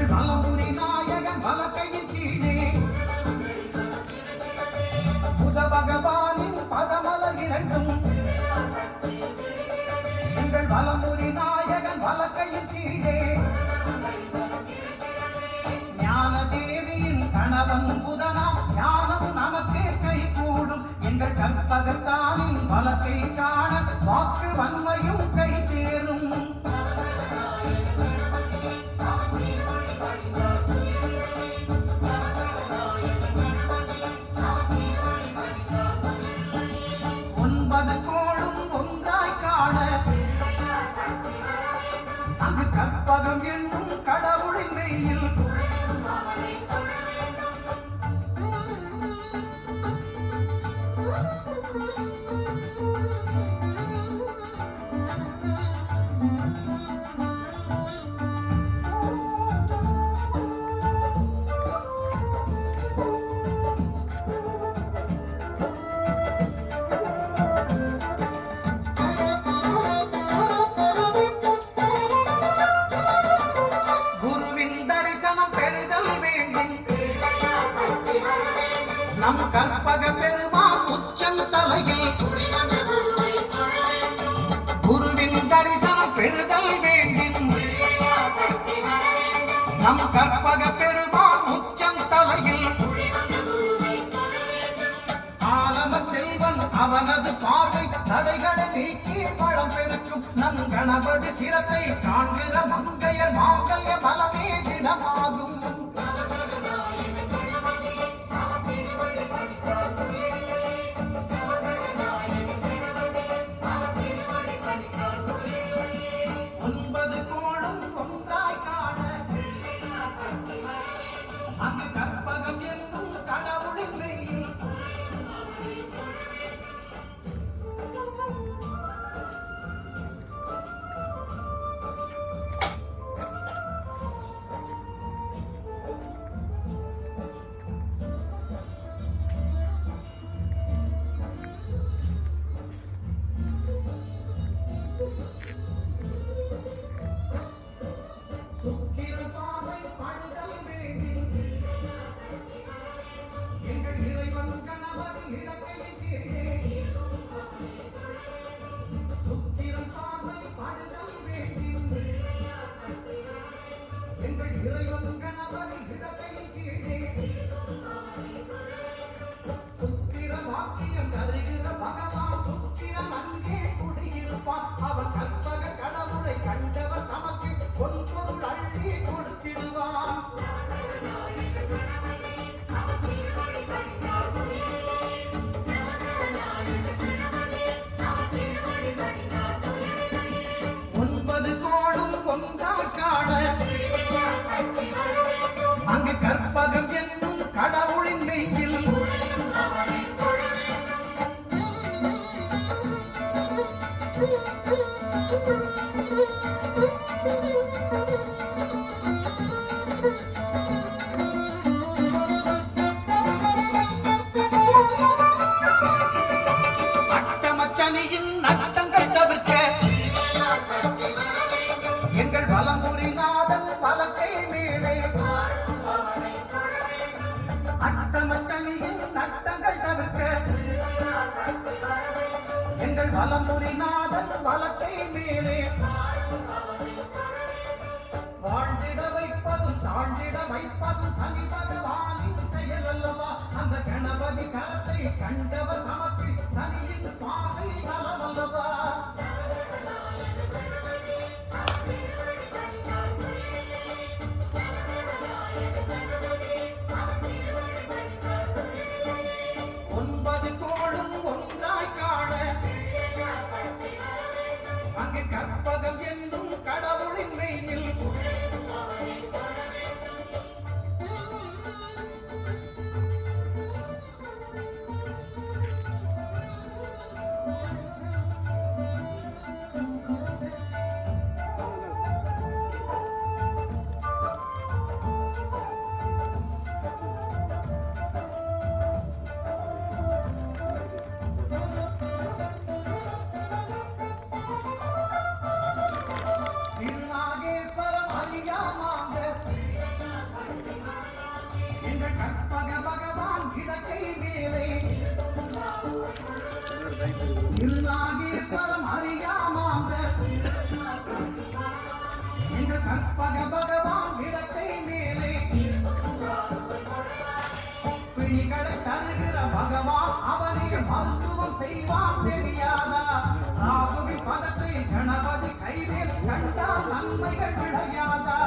எங்கள் வலம்புரி நாயகன் வலக்கையின் கீழே புத பகவானின் பதமலர் இரண்டும் எங்கள் வலம்புரி நாயகன் வலக்கையின் கீழே ஞான தேவியின் கணவன் புதனா ஞானம் நமக்கு கை கூடும் எங்கள் கற்பகத்தானின் வலக்கை காண வாக்கு வன்மையும் கை சேரும் அங்கு கற்பகம் என்னும் கடவுளின் மெய்யில் நம் கற்பக பெருமான் உச்சம் தலையில் குருவின் தரிசனம் பெறுதல் வேண்டும் நம் கற்பக பெருமான் உச்சம் தலையில் ஆலம செல்வன் அவனது பார்வை தடைகளை நீக்கி பழம் பெருக்கும் நம் கணபதி சிரத்தை காண்கிற மங்கையர் மாங்கல்ய பலமே தினமாகும் அங்கு கற்பகம் என்னும் கடவுளின் மெய்யில் சுக்கிரபாவை படுதல் வேண்டும் எங்கள் இறைவன் கணவன் இலக்கையின் கீழே சுக்கிரம் பார்வை படுதல் வேண்டும் எங்கள் இறைவன் கணவன் இலக்கையின் கீழே புத்திர வாக்கியம் தருகிற பகவான் சுக்கிரம் அங்கே குடியிருப்பான் அவன் கற்பக கடவுளை கண்டவர் தமக்கு பொன்பொருள் அள்ளி கொடுத்திடுவான் ஒன்பது கோளும் ஒன்றாய் காண அங்கு கற்பகம் என்னும் கடவுளின் மெய்யில் அட்டமச்சனியின் நட்டங்கள் தவிர்க்க எங்கள் வலம்புரி நாதன் வலக்கை மேலே அட்டமச்சனியின் நட்டங்கள் தவிர்க்க எங்கள் வலம்புரி நாதன் வலக்கை மேலே வாழ்ந்திட வைப்பதும் தாழ்ந்திட வைப்பதும் சனி பகவானின் செயல் அல்லவா அந்த கணபதி கரத்தை கண்டவர் நமக்கு சனியின் பாவை நலமல்லவா ஒன்பது கோளும் ஒன்றாய் காண அங்கு கற்பகம் என்னும் கடவுளின் மெய்யில் கற்பக பகவான் விளக்கை மேலே பிணிகளை தருகிற பகவான் அவனே மருத்துவம் செய்வான் தெரியாதா ராகுவின் பதத்தை கணபதி கைவேல் கண்டால் நன்மைகள் விளையாதா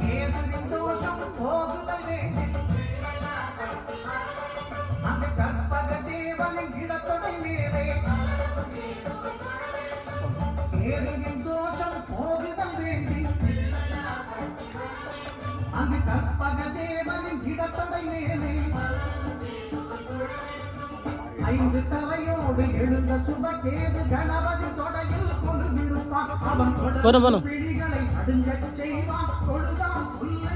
கேதுவின் தோஷம் போகுதல் வேண்டி அந்த கற்பக தேவனின் இடத்தொடை மேலே கேதுவின் தோஷம் போகுதல் வேண்டி அந்த கற்பக தேவனின் இடத்தொடை மேலே ஐந்து தலையோடு எழுந்த சுபகேது கணபதி தொடையில் கொலுவிருப்பான் அவன் தொடர் பிடிகளை நடுங்கச் செய்வான்